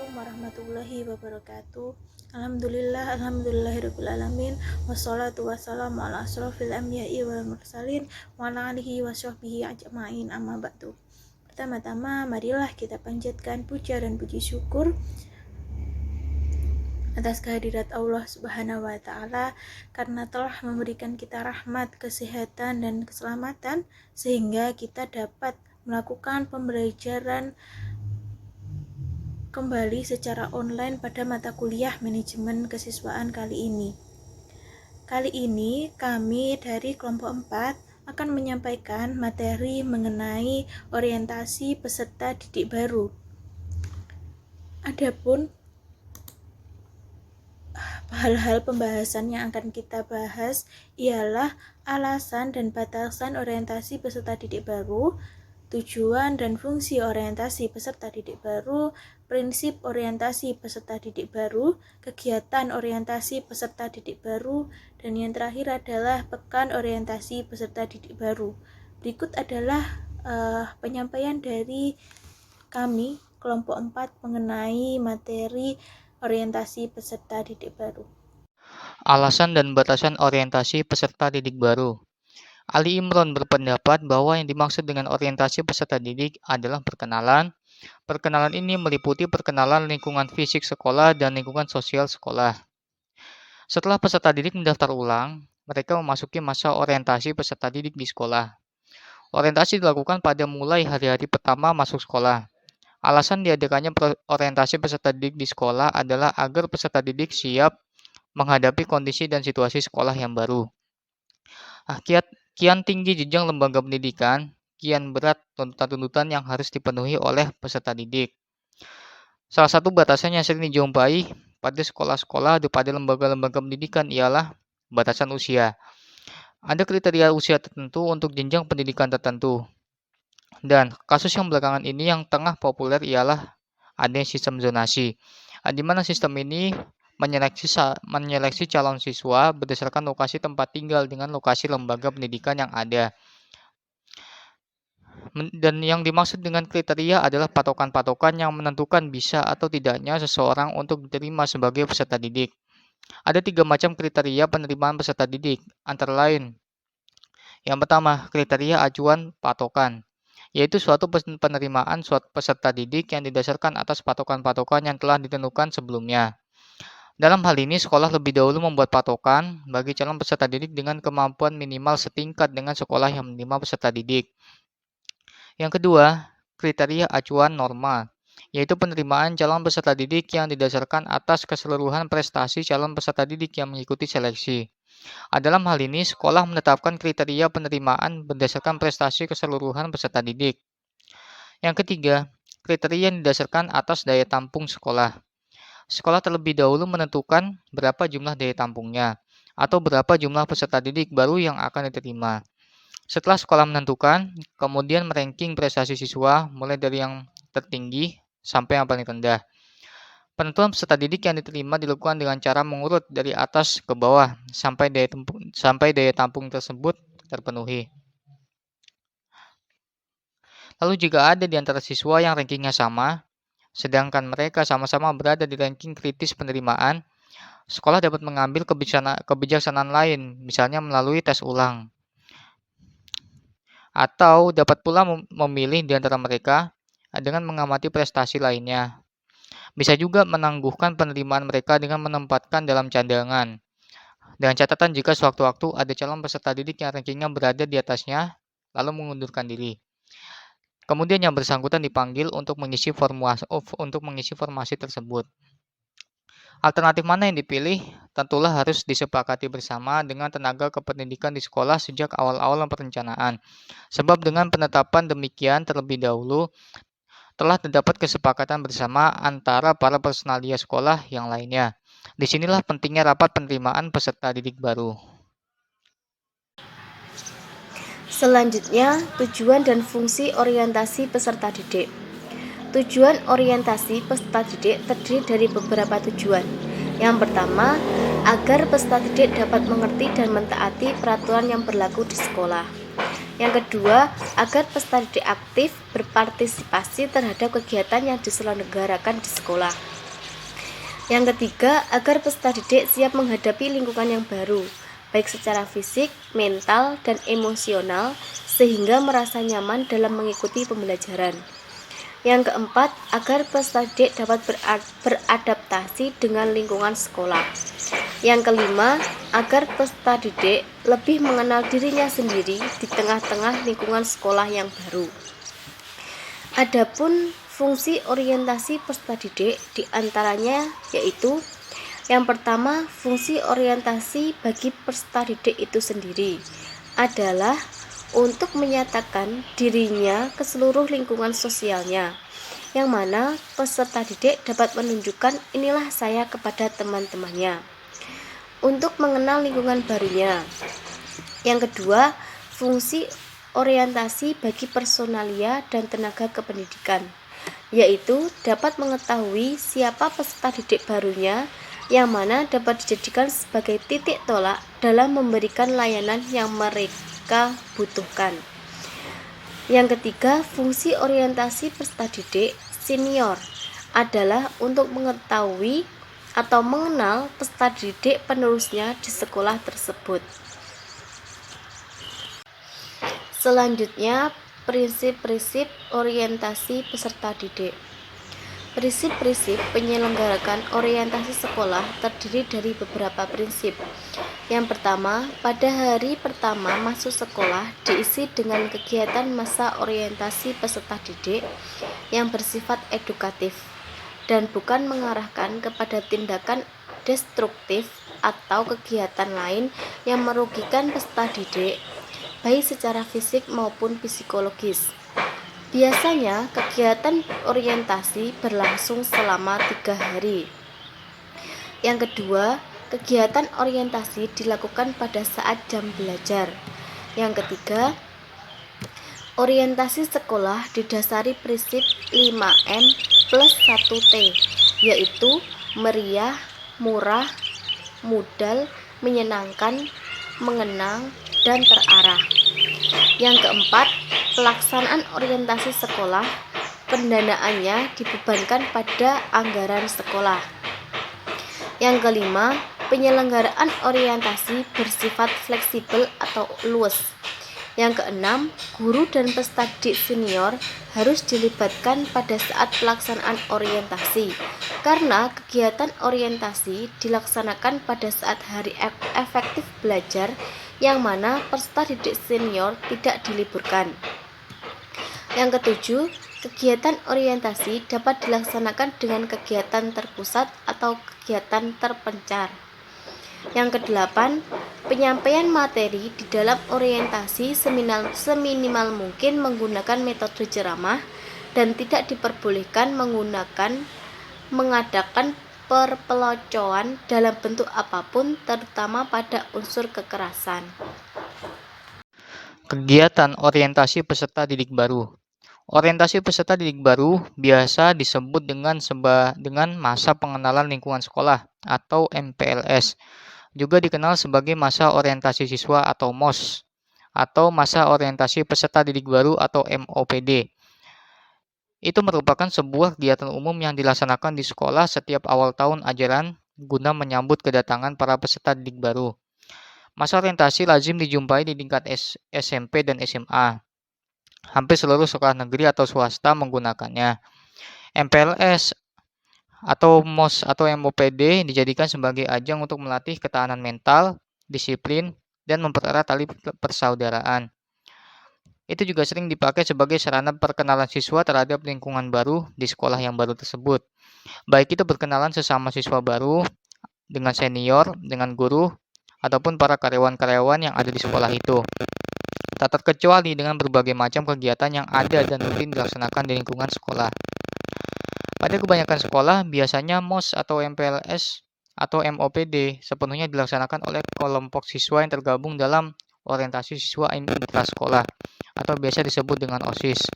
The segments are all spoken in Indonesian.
Assalamualaikum warahmatullahi wabarakatuh. Alhamdulillahirrabbilalamin. Wassalatu wassalamu ala asrofil anbiya'i wal mursalin wa ala alihi wa sahbihi ajma'in, amma ba'du. Pertama-tama marilah kita panjatkan puja dan puji syukur atas kehadirat Allah Subhanahu wa taala karena telah memberikan kita rahmat, kesehatan dan keselamatan sehingga kita dapat melakukan pembelajaran kembali secara online pada mata kuliah manajemen kesiswaan kali ini. Kali ini kami dari kelompok 4 akan menyampaikan materi mengenai orientasi peserta didik baru. Adapun hal-hal pembahasan yang akan kita bahas ialah alasan dan batasan orientasi peserta didik baru, tujuan dan fungsi orientasi peserta didik baru, prinsip orientasi peserta didik baru, kegiatan orientasi peserta didik baru, dan yang terakhir adalah pekan orientasi peserta didik baru. Berikut adalah penyampaian dari kami kelompok 4 mengenai materi orientasi peserta didik baru. Alasan dan batasan orientasi peserta didik baru. Ali Imron berpendapat bahwa yang dimaksud dengan orientasi peserta didik adalah perkenalan. Perkenalan ini meliputi perkenalan lingkungan fisik sekolah dan lingkungan sosial sekolah. Setelah peserta didik mendaftar ulang, mereka memasuki masa orientasi peserta didik di sekolah. Orientasi dilakukan pada mulai hari-hari pertama masuk sekolah. Alasan diadakannya orientasi peserta didik di sekolah adalah agar peserta didik siap menghadapi kondisi dan situasi sekolah yang baru. Kian tinggi jenjang lembaga pendidikan, kian berat tuntutan-tuntutan yang harus dipenuhi oleh peserta didik. Salah satu batasan yang sering dijumpai pada sekolah-sekolah atau pada lembaga-lembaga pendidikan ialah batasan usia. Ada kriteria usia tertentu untuk jenjang pendidikan tertentu. Dan kasus yang belakangan ini yang tengah populer ialah adanya sistem zonasi, di mana sistem ini menyeleksi calon siswa berdasarkan lokasi tempat tinggal dengan lokasi lembaga pendidikan yang ada. Dan yang dimaksud dengan kriteria adalah patokan-patokan yang menentukan bisa atau tidaknya seseorang untuk diterima sebagai peserta didik. Ada 3 macam kriteria penerimaan peserta didik, antara lain. Yang pertama, kriteria acuan patokan, yaitu suatu penerimaan suatu peserta didik yang didasarkan atas patokan-patokan yang telah ditentukan sebelumnya. Dalam hal ini, sekolah lebih dahulu membuat patokan bagi calon peserta didik dengan kemampuan minimal setingkat dengan sekolah yang menerima peserta didik. Yang kedua, kriteria acuan norma, yaitu penerimaan calon peserta didik yang didasarkan atas keseluruhan prestasi calon peserta didik yang mengikuti seleksi. Dalam hal ini, sekolah menetapkan kriteria penerimaan berdasarkan prestasi keseluruhan peserta didik. Yang ketiga, kriteria yang didasarkan atas daya tampung sekolah. Sekolah terlebih dahulu menentukan berapa jumlah daya tampungnya atau berapa jumlah peserta didik baru yang akan diterima. Setelah sekolah menentukan, kemudian meranking prestasi siswa mulai dari yang tertinggi sampai yang paling rendah. Penentuan peserta didik yang diterima dilakukan dengan cara mengurut dari atas ke bawah sampai daya tampung tersebut terpenuhi. Lalu jika ada di antara siswa yang rankingnya sama, sedangkan mereka sama-sama berada di ranking kritis penerimaan, sekolah dapat mengambil kebijaksanaan lain, misalnya melalui tes ulang. Atau dapat pula memilih di antara mereka dengan mengamati prestasi lainnya. Bisa juga menangguhkan penerimaan mereka dengan menempatkan dalam cadangan. Dengan catatan jika sewaktu-waktu ada calon peserta didik yang rankingnya berada di atasnya, lalu mengundurkan diri. Kemudian yang bersangkutan dipanggil untuk mengisi formasi tersebut. Alternatif mana yang dipilih tentulah harus disepakati bersama dengan tenaga kependidikan di sekolah sejak awal-awal perencanaan. Sebab dengan penetapan demikian terlebih dahulu telah terdapat kesepakatan bersama antara para personalia sekolah yang lainnya. Disinilah pentingnya rapat penerimaan peserta didik baru. Selanjutnya, tujuan dan fungsi orientasi peserta didik. Tujuan orientasi peserta didik terdiri dari beberapa tujuan. Yang pertama, agar peserta didik dapat mengerti dan mentaati peraturan yang berlaku di sekolah. Yang kedua, agar peserta didik aktif berpartisipasi terhadap kegiatan yang diselenggarakan di sekolah. Yang ketiga, agar peserta didik siap menghadapi lingkungan yang baru, baik secara fisik, mental, dan emosional, sehingga merasa nyaman dalam mengikuti pembelajaran. Yang keempat, agar peserta didik dapat beradaptasi dengan lingkungan sekolah. Yang kelima, agar peserta didik lebih mengenal dirinya sendiri di tengah-tengah lingkungan sekolah yang baru. Adapun fungsi orientasi peserta didik diantaranya yaitu yang pertama, fungsi orientasi bagi peserta didik itu sendiri adalah untuk menyatakan dirinya ke seluruh lingkungan sosialnya, yang mana peserta didik dapat menunjukkan inilah saya kepada teman-temannya. Untuk mengenal lingkungan barunya. Yang kedua, fungsi orientasi bagi personalia dan tenaga kependidikan, yaitu dapat mengetahui siapa peserta didik barunya, yang mana dapat dijadikan sebagai titik tolak dalam memberikan layanan yang mereka butuhkan. Yang ketiga, fungsi orientasi peserta didik senior adalah untuk mengetahui atau mengenal peserta didik penerusnya di sekolah tersebut. Selanjutnya, prinsip-prinsip orientasi peserta didik. Prinsip-prinsip penyelenggarakan orientasi sekolah terdiri dari beberapa prinsip. Yang pertama, pada hari pertama masuk sekolah diisi dengan kegiatan masa orientasi peserta didik yang bersifat edukatif dan bukan mengarahkan kepada tindakan destruktif atau kegiatan lain yang merugikan peserta didik, baik secara fisik maupun psikologis. Biasanya kegiatan orientasi berlangsung selama 3 hari. Yang kedua, kegiatan orientasi dilakukan pada saat jam belajar. Yang ketiga, orientasi sekolah didasari prinsip 5M plus 1T, yaitu meriah, murah, modal, menyenangkan, mengenang, dan terarah. Yang keempat, pelaksanaan orientasi sekolah, pendanaannya dibebankan pada anggaran sekolah. Yang kelima, penyelenggaraan orientasi bersifat fleksibel atau luas. Yang keenam, guru dan peserta didik senior harus dilibatkan pada saat pelaksanaan orientasi, karena kegiatan orientasi dilaksanakan pada saat hari efektif belajar, yang mana peserta didik senior tidak diliburkan. Yang ketujuh, kegiatan orientasi dapat dilaksanakan dengan kegiatan terpusat atau kegiatan terpencar. Yang kedelapan, penyampaian materi di dalam orientasi seminimal mungkin menggunakan metode ceramah dan tidak diperbolehkan mengadakan perpeloncoan dalam bentuk apapun, terutama pada unsur kekerasan. Kegiatan orientasi peserta didik baru. Orientasi peserta didik baru biasa disebut dengan masa pengenalan lingkungan sekolah atau MPLS. Juga dikenal sebagai masa orientasi siswa atau MOS, atau masa orientasi peserta didik baru atau MOPD. Itu merupakan sebuah kegiatan umum yang dilaksanakan di sekolah setiap awal tahun ajaran guna menyambut kedatangan para peserta didik baru. Masa orientasi lazim dijumpai di tingkat SMP dan SMA. Hampir seluruh sekolah negeri atau swasta menggunakannya. MPLS atau MOS atau MOPD dijadikan sebagai ajang untuk melatih ketahanan mental, disiplin, dan mempererat tali persaudaraan. Itu juga sering dipakai sebagai sarana perkenalan siswa terhadap lingkungan baru di sekolah yang baru tersebut. Baik itu berkenalan sesama siswa baru, dengan senior, dengan guru, ataupun para karyawan-karyawan yang ada di sekolah itu. Tak terkecuali dengan berbagai macam kegiatan yang ada dan rutin dilaksanakan di lingkungan sekolah. Pada kebanyakan sekolah, biasanya MOS atau MPLS atau MOPD sepenuhnya dilaksanakan oleh kelompok siswa yang tergabung dalam orientasi siswa intrasekolah atau biasa disebut dengan OSIS,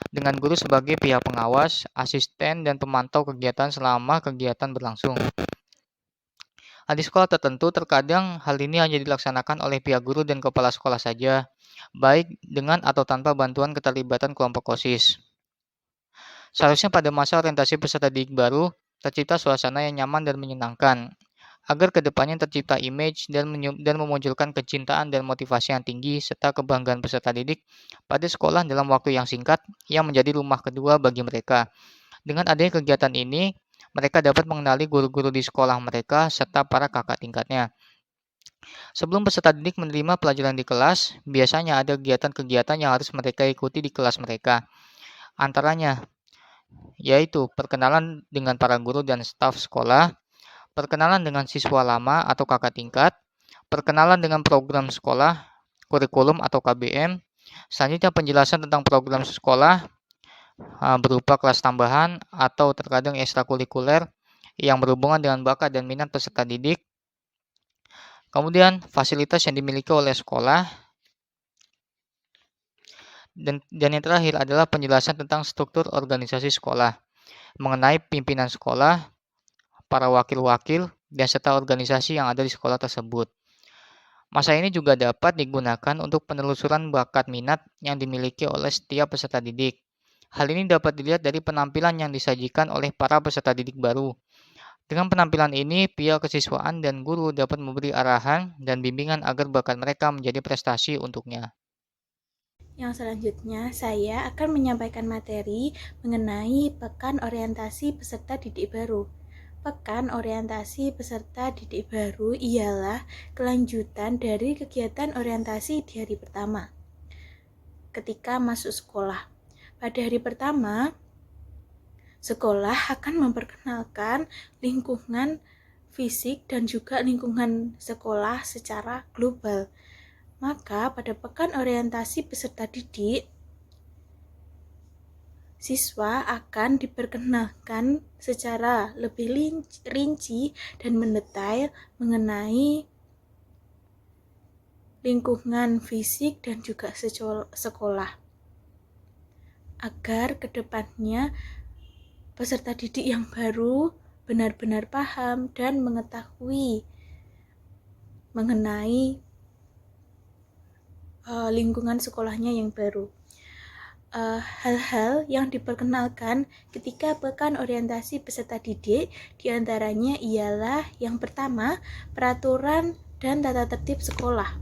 dengan guru sebagai pihak pengawas, asisten, dan pemantau kegiatan selama kegiatan berlangsung. Di sekolah tertentu, terkadang hal ini hanya dilaksanakan oleh pihak guru dan kepala sekolah saja, baik dengan atau tanpa bantuan keterlibatan kelompok OSIS. Seharusnya pada masa orientasi peserta didik baru, tercipta suasana yang nyaman dan menyenangkan. Agar kedepannya tercipta image dan memunculkan kecintaan dan motivasi yang tinggi serta kebanggaan peserta didik pada sekolah dalam waktu yang singkat yang menjadi rumah kedua bagi mereka. Dengan adanya kegiatan ini, mereka dapat mengenali guru-guru di sekolah mereka serta para kakak tingkatnya. Sebelum peserta didik menerima pelajaran di kelas, biasanya ada kegiatan-kegiatan yang harus mereka ikuti di kelas mereka. Antaranya yaitu perkenalan dengan para guru dan staf sekolah, perkenalan dengan siswa lama atau kakak tingkat, perkenalan dengan program sekolah, kurikulum atau KBM, selanjutnya penjelasan tentang program sekolah berupa kelas tambahan atau terkadang ekstrakurikuler yang berhubungan dengan bakat dan minat peserta didik, kemudian fasilitas yang dimiliki oleh sekolah, dan yang terakhir adalah penjelasan tentang struktur organisasi sekolah, mengenai pimpinan sekolah, para wakil-wakil, dan serta organisasi yang ada di sekolah tersebut. Masa ini juga dapat digunakan untuk penelusuran bakat minat yang dimiliki oleh setiap peserta didik. Hal ini dapat dilihat dari penampilan yang disajikan oleh para peserta didik baru. Dengan penampilan ini, pihak kesiswaan dan guru dapat memberi arahan dan bimbingan agar bakat mereka menjadi prestasi untuknya. Yang selanjutnya, saya akan menyampaikan materi mengenai Pekan Orientasi Peserta Didik Baru. Pekan Orientasi Peserta Didik Baru ialah kelanjutan dari kegiatan orientasi di hari pertama ketika masuk sekolah. Pada hari pertama, sekolah akan memperkenalkan lingkungan fisik dan juga lingkungan sekolah secara global. Maka pada pekan orientasi peserta didik, siswa akan diperkenalkan secara lebih rinci dan mendetail mengenai lingkungan fisik dan juga sekolah, agar kedepannya peserta didik yang baru benar-benar paham dan mengetahui mengenai lingkungan sekolahnya yang baru. Hal-hal yang diperkenalkan ketika pekan orientasi peserta didik diantaranya ialah yang pertama, peraturan dan tata tertib sekolah.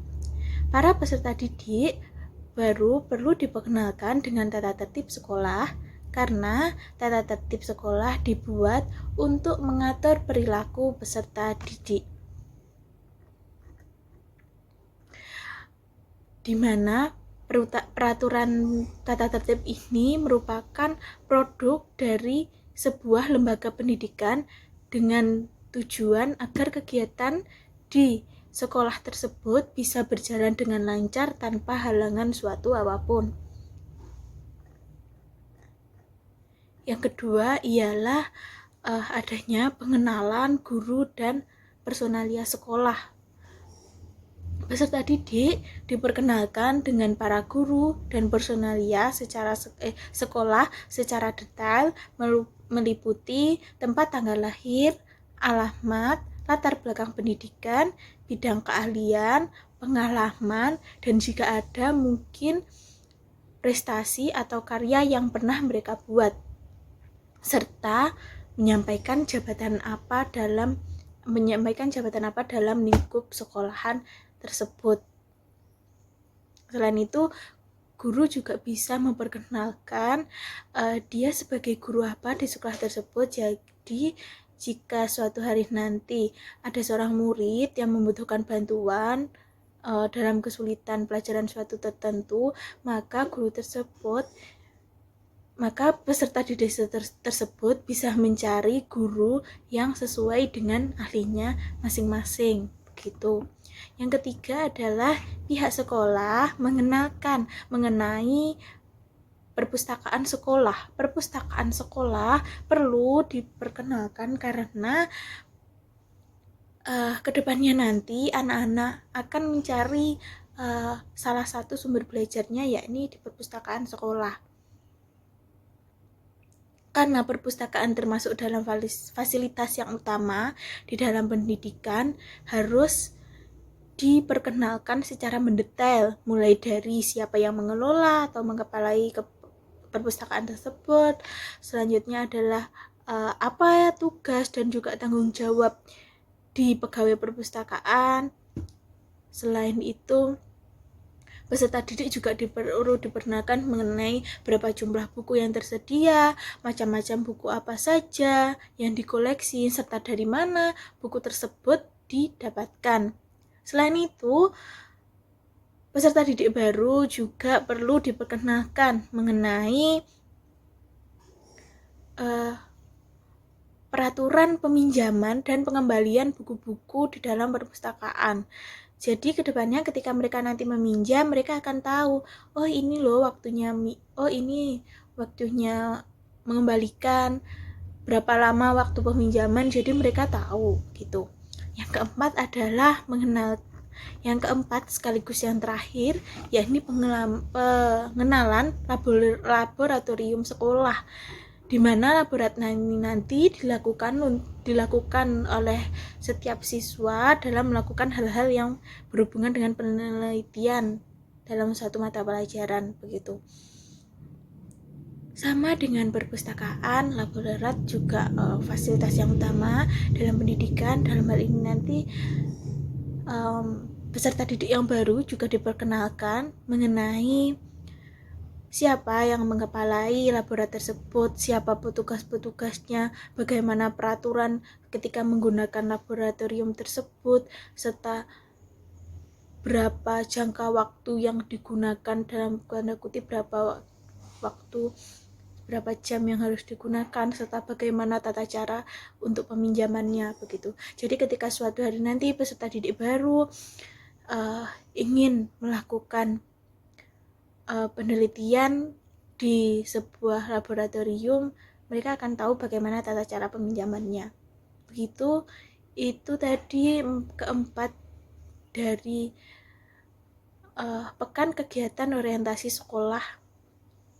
Para peserta didik baru perlu diperkenalkan dengan tata tertib sekolah karena tata tertib sekolah dibuat untuk mengatur perilaku peserta didik, di mana peraturan tata tertib ini merupakan produk dari sebuah lembaga pendidikan dengan tujuan agar kegiatan di sekolah tersebut bisa berjalan dengan lancar tanpa halangan suatu apapun. Yang kedua ialah adanya pengenalan guru dan personalia sekolah. Peserta didik diperkenalkan dengan para guru dan personalia sekolah secara detail, meliputi tempat tanggal lahir, alamat, latar belakang pendidikan, bidang keahlian, pengalaman, dan jika ada mungkin prestasi atau karya yang pernah mereka buat, serta menyampaikan jabatan apa dalam lingkup sekolahan tersebut. Selain itu, guru juga bisa memperkenalkan dia sebagai guru apa di sekolah tersebut. Jadi, jika suatu hari nanti ada seorang murid yang membutuhkan bantuan dalam kesulitan pelajaran suatu tertentu, maka peserta didik tersebut bisa mencari guru yang sesuai dengan ahlinya masing-masing. Begitu. Yang ketiga adalah pihak sekolah mengenalkan mengenai perpustakaan sekolah. Perpustakaan sekolah perlu diperkenalkan karena kedepannya nanti anak-anak akan mencari salah satu sumber belajarnya yakni di perpustakaan sekolah. Karena perpustakaan termasuk dalam fasilitas yang utama di dalam pendidikan, harus diperkenalkan secara mendetail, mulai dari siapa yang mengelola atau mengepalai perpustakaan tersebut. Selanjutnya adalah apa tugas dan juga tanggung jawab di pegawai perpustakaan. Selain itu, peserta didik juga perlu diperkenalkan mengenai berapa jumlah buku yang tersedia, macam-macam buku apa saja yang dikoleksi, serta dari mana buku tersebut didapatkan. Selain itu, peserta didik baru juga perlu diperkenalkan mengenai peraturan peminjaman dan pengembalian buku-buku di dalam perpustakaan. Jadi kedepannya ketika mereka nanti meminjam, mereka akan tahu, oh ini loh waktunya, ini waktunya mengembalikan, berapa lama waktu peminjaman, jadi mereka tahu gitu. Yang keempat adalah yang keempat sekaligus yang terakhir, yakni pengenalan laboratorium sekolah, di mana laboratorium nanti dilakukan oleh setiap siswa dalam melakukan hal-hal yang berhubungan dengan penelitian dalam satu mata pelajaran begitu. Sama dengan perpustakaan, laboratorium juga fasilitas yang utama dalam pendidikan. Dalam hal ini nanti peserta didik yang baru juga diperkenalkan mengenai siapa yang mengepalai laboratorium tersebut, siapa petugas-petugasnya, bagaimana peraturan ketika menggunakan laboratorium tersebut, serta berapa jangka waktu yang digunakan, dalam tanda kutip berapa jam yang harus digunakan, serta bagaimana tata cara untuk peminjamannya begitu. Jadi ketika suatu hari nanti peserta didik baru ingin melakukan penelitian di sebuah laboratorium, mereka akan tahu bagaimana tata cara peminjamannya. Begitu, itu tadi keempat dari pekan kegiatan orientasi sekolah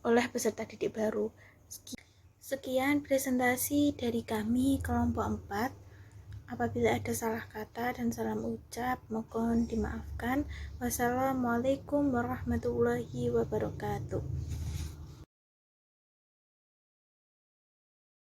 oleh peserta didik baru. Sekian presentasi dari kami kelompok 4. Apabila ada salah kata dan salah ucap, mohon dimaafkan. Wassalamualaikum warahmatullahi wabarakatuh.